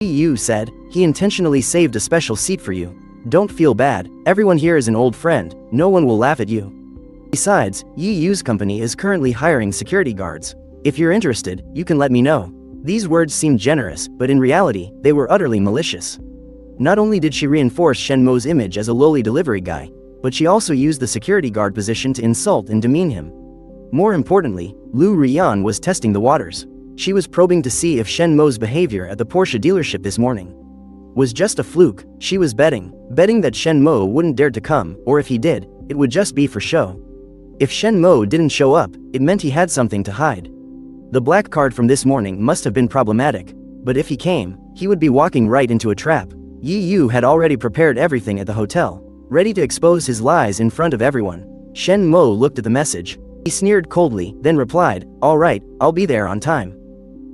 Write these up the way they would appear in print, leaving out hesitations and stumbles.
Yi Yu said, he intentionally saved a special seat for you. Don't feel bad, everyone here is an old friend, no one will laugh at you. Besides, Yi Yu's company is currently hiring security guards. If you're interested, you can let me know. These words seemed generous, but in reality, they were utterly malicious. Not only did she reinforce Shen Mo's image as a lowly delivery guy, but she also used the security guard position to insult and demean him. More importantly, Lu Rian was testing the waters. She was probing to see if Shen Mo's behavior at the Porsche dealership this morning was just a fluke. She was betting that Shen Mo wouldn't dare to come, or if he did, it would just be for show. If Shen Mo didn't show up, it meant he had something to hide. The black card from this morning must have been problematic, but if he came, he would be walking right into a trap. Yi Yu had already prepared everything at the hotel, ready to expose his lies in front of everyone. Shen Mo looked at the message. He sneered coldly, then replied, "All right, I'll be there on time."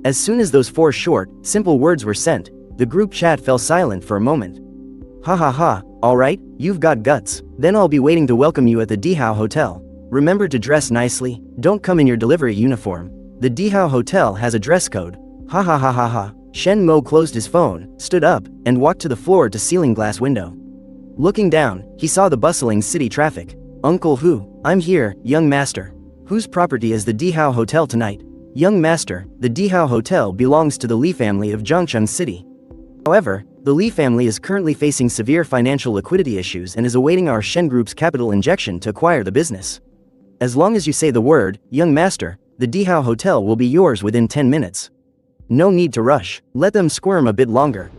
As soon as those 4 short, simple words were sent, the group chat fell silent for a moment. "Ha ha ha, alright, you've got guts. Then I'll be waiting to welcome you at the Dihao Hotel. Remember to dress nicely, don't come in your delivery uniform. The Dihao Hotel has a dress code." Ha ha ha ha ha. Shen Mo closed his phone, stood up, and walked to the floor-to-ceiling glass window. Looking down, he saw the bustling city traffic. "Uncle Hu, I'm here, young master. Whose property is the Dihao Hotel tonight?" "Young master, the Dihao Hotel belongs to the Li family of Zhangcheng City. However, the Li family is currently facing severe financial liquidity issues and is awaiting our Shen Group's capital injection to acquire the business. As long as you say the word, young master, the Dihao Hotel will be yours within 10 minutes. No need to rush, let them squirm a bit longer.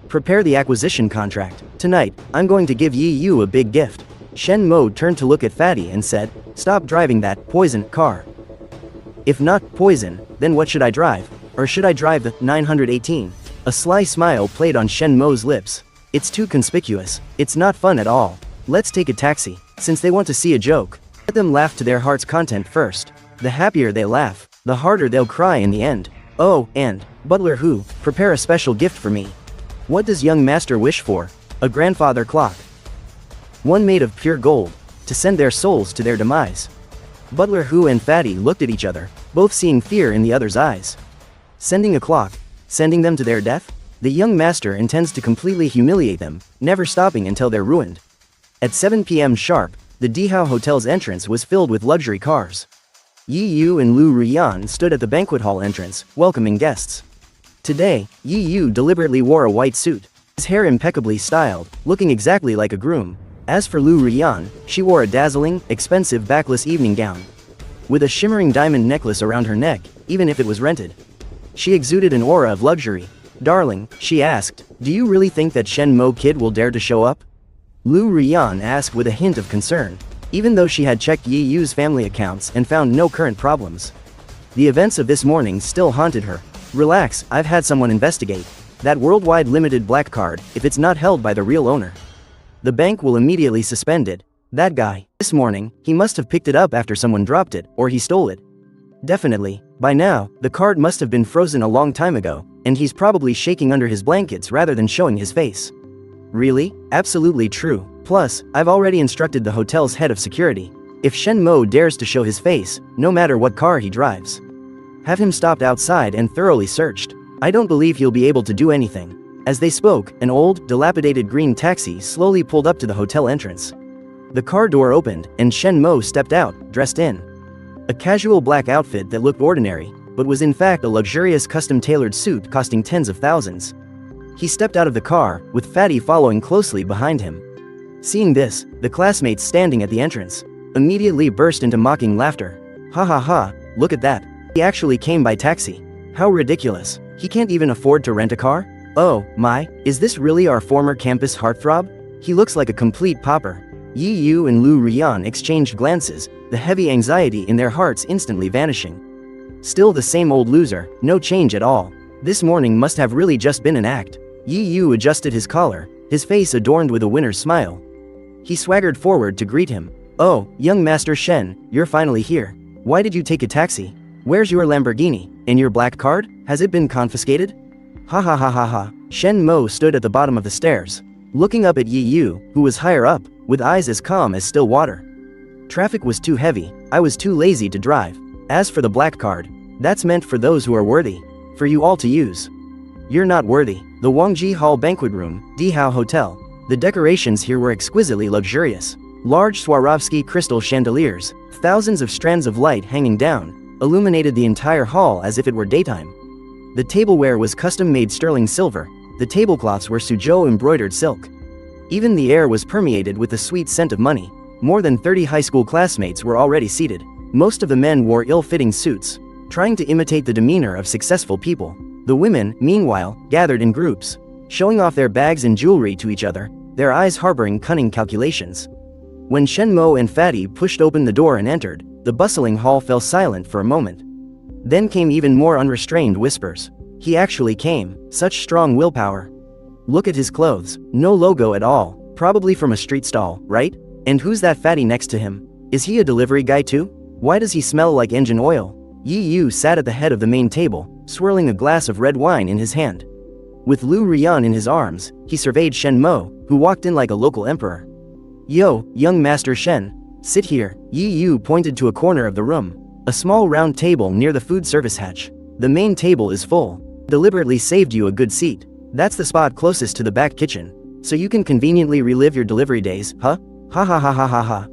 Prepare the acquisition contract. Tonight, I'm going to give Yi Yu a big gift." Shen Mo turned to look at Fatty and said, "Stop driving that poison car. If not poison, then what should I drive? Or should I drive the 918? A sly smile played on Shen Mo's lips. "It's too conspicuous. It's not fun at all. Let's take a taxi. Since they want to see a joke, let them laugh to their heart's content first. The happier they laugh, the harder they'll cry in the end. Oh, and, Butler Hu, prepare a special gift for me. What does young master wish for? A grandfather clock. One made of pure gold, to send their souls to their demise." Butler Hu and Fatty looked at each other, both seeing fear in the other's eyes. Sending a clock? Sending them to their death? The young master intends to completely humiliate them, never stopping until they're ruined. At 7 p.m. sharp, the Dihao Hotel's entrance was filled with luxury cars. Yi Yu and Lu Rian stood at the banquet hall entrance, welcoming guests. Today, Yi Yu deliberately wore a white suit, his hair impeccably styled, looking exactly like a groom. As for Lu Rian, she wore a dazzling, expensive backless evening gown, with a shimmering diamond necklace around her neck, even if it was rented. She exuded an aura of luxury. "Darling," she asked, "do you really think that Shen Mo kid will dare to show up?" Lu Rian asked with a hint of concern, even though she had checked Yi Yu's family accounts and found no current problems. The events of this morning still haunted her. "Relax, I've had someone investigate. That worldwide limited black card, if it's not held by the real owner, the bank will immediately suspend it. That guy, this morning, he must have picked it up after someone dropped it, or he stole it. Definitely, by now, the card must have been frozen a long time ago, and he's probably shaking under his blankets rather than showing his face." "Really? Absolutely true. Plus, I've already instructed the hotel's head of security. If Shen Mo dares to show his face, no matter what car he drives, have him stopped outside and thoroughly searched. I don't believe he'll be able to do anything." As they spoke, an old, dilapidated green taxi slowly pulled up to the hotel entrance. The car door opened, and Shen Mo stepped out, dressed in a casual black outfit that looked ordinary, but was in fact a luxurious custom-tailored suit costing tens of thousands. He stepped out of the car, with Fatty following closely behind him. Seeing this, the classmates standing at the entrance immediately burst into mocking laughter. "Ha ha ha, look at that. He actually came by taxi. How ridiculous. He can't even afford to rent a car? Oh, my, is this really our former campus heartthrob? He looks like a complete pauper." Yi Yu and Lu Rian exchanged glances, the heavy anxiety in their hearts instantly vanishing. Still the same old loser, no change at all. This morning must have really just been an act. Yi Yu adjusted his collar, his face adorned with a winner's smile. He swaggered forward to greet him. "Oh, young Master Shen, you're finally here. Why did you take a taxi? Where's your Lamborghini? And your black card? Has it been confiscated?" "Ha ha ha ha ha." Shen Mo stood at the bottom of the stairs, looking up at Yi Yu, who was higher up, with eyes as calm as still water. "Traffic was too heavy, I was too lazy to drive. As for the black card, that's meant for those who are worthy, for you all to use. You're not worthy. The Wangji Hall Banquet Room, Dihao Hotel. The decorations here were exquisitely luxurious. Large Swarovski crystal chandeliers, thousands of strands of light hanging down, illuminated the entire hall as if it were daytime. The tableware was custom-made sterling silver. The tablecloths were Suzhou embroidered silk. Even the air was permeated with the sweet scent of money. More than 30 high school classmates were already seated. Most of the men wore ill-fitting suits, trying to imitate the demeanor of successful people. The women, meanwhile, gathered in groups, showing off their bags and jewelry to each other, their eyes harboring cunning calculations. When Shen Mo and Fatty pushed open the door and entered, the bustling hall fell silent for a moment. Then came even more unrestrained whispers. He actually came, such strong willpower. Look at his clothes, no logo at all, probably from a street stall, right? And who's that fatty next to him? Is he a delivery guy too? Why does he smell like engine oil? Yi Yu sat at the head of the main table, swirling a glass of red wine in his hand. With Lu Rian in his arms, he surveyed Shen Mo, who walked in like a local emperor. Yo, young Master Shen, sit here. Yi Yu pointed to a corner of the room, a small round table near the food service hatch. The main table is full. Deliberately saved you a good seat. That's the spot closest to the back kitchen, so you can conveniently relive your delivery days, huh? Ha ha ha ha ha ha.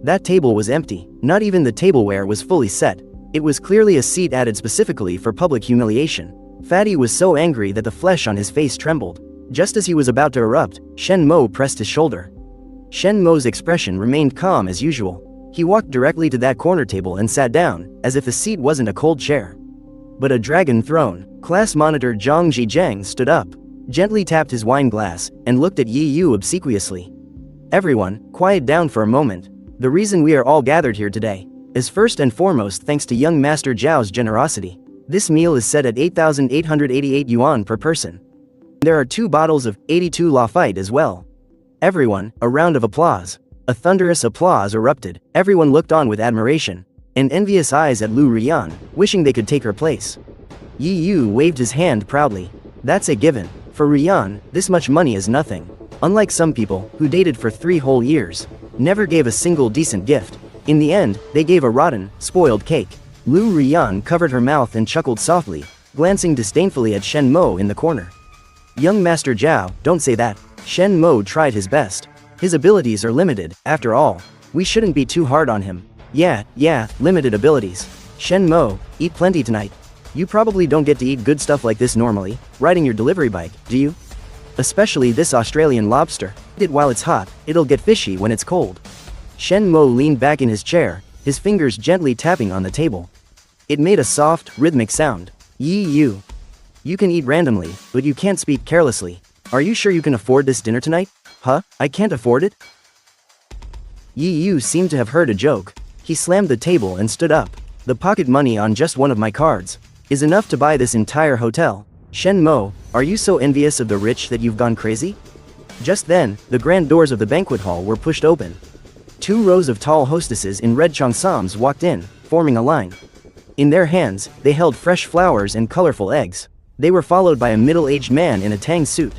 That table was empty. Not even the tableware was fully set. It was clearly a seat added specifically for public humiliation. Fatty was so angry that the flesh on his face trembled. Just as he was about to erupt, Shen Mo pressed his shoulder. Shen Mo's expression remained calm as usual. He walked directly to that corner table and sat down, as if the seat wasn't a cold chair, but a dragon throne. Class monitor Zhang Zhizhang stood up, gently tapped his wine glass, and looked at Yi Yu obsequiously. Everyone, quiet down for a moment. The reason we are all gathered here today is first and foremost thanks to young Master Zhao's generosity. This meal is set at 8,888 yuan per person. There are 2 bottles of 82 Lafite as well. Everyone, a round of applause. A thunderous applause erupted. Everyone looked on with admiration and envious eyes at Lu Rian, wishing they could take her place. Yi Yu waved his hand proudly. That's a given. For Rian, this much money is nothing. Unlike some people, who dated for 3 whole years, never gave a single decent gift. In the end, they gave a rotten, spoiled cake. Lu Rian covered her mouth and chuckled softly, glancing disdainfully at Shen Mo in the corner. Young Master Zhao, don't say that. Shen Mo tried his best. His abilities are limited, after all. We shouldn't be too hard on him. Yeah, limited abilities. Shen Mo, eat plenty tonight. You probably don't get to eat good stuff like this normally, riding your delivery bike, do you? Especially this Australian lobster. Eat it while it's hot, it'll get fishy when it's cold. Shen Mo leaned back in his chair, his fingers gently tapping on the table. It made a soft, rhythmic sound. Yi Yu. You can eat randomly, but you can't speak carelessly. Are you sure you can afford this dinner tonight? Huh? I can't afford it? Yi Yu seemed to have heard a joke. He slammed the table and stood up. The pocket money on just one of my cards is enough to buy this entire hotel. Shen Mo, are you so envious of the rich that you've gone crazy? Just then, the grand doors of the banquet hall were pushed open. 2 rows of tall hostesses in red cheongsams walked in, forming a line. In their hands, they held fresh flowers and colorful eggs. They were followed by a middle-aged man in a tang suit,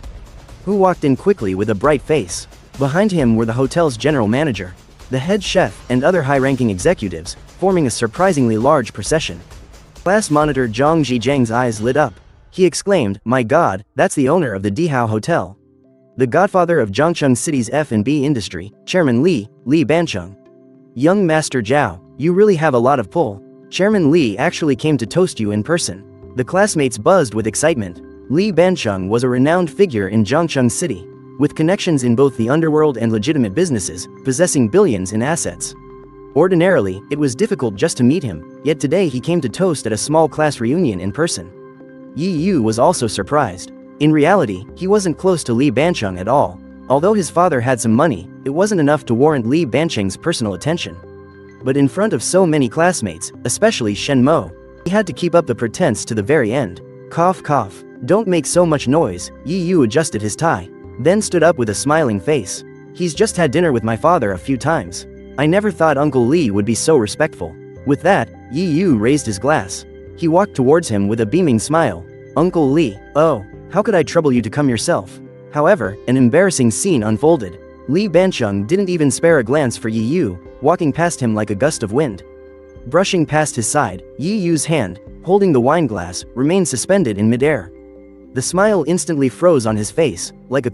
who walked in quickly with a bright face. Behind him were the hotel's general manager, the head chef, and other high-ranking executives, forming a surprisingly large procession. Class monitor Zhang Zhizhang's eyes lit up. He exclaimed, "My God, that's the owner of the Dihao Hotel. The godfather of Zhangcheng City's F&B industry, Chairman Li Bancheng. Young Master Zhao, you really have a lot of pull. Chairman Li actually came to toast you in person." The classmates buzzed with excitement. Li Bancheng was a renowned figure in Zhangcheng City, with connections in both the underworld and legitimate businesses, possessing billions in assets. Ordinarily, it was difficult just to meet him, yet today he came to toast at a small class reunion in person. Yi Yu was also surprised. In reality, he wasn't close to Li Bancheng at all. Although his father had some money, it wasn't enough to warrant Li Bancheng's personal attention. But in front of so many classmates, especially Shen Mo, he had to keep up the pretense to the very end. Cough cough. Don't make so much noise. Yi Yu adjusted his tie, then stood up with a smiling face. He's just had dinner with my father a few times. I never thought Uncle Li would be so respectful. With that, Yi Yu raised his glass. He walked towards him with a beaming smile. Uncle Li, oh, how could I trouble you to come yourself? However, an embarrassing scene unfolded. Li Bancheng didn't even spare a glance for Yi Yu, walking past him like a gust of wind. Brushing past his side, Yi Yu's hand, holding the wine glass, remained suspended in midair. The smile instantly froze on his face, like a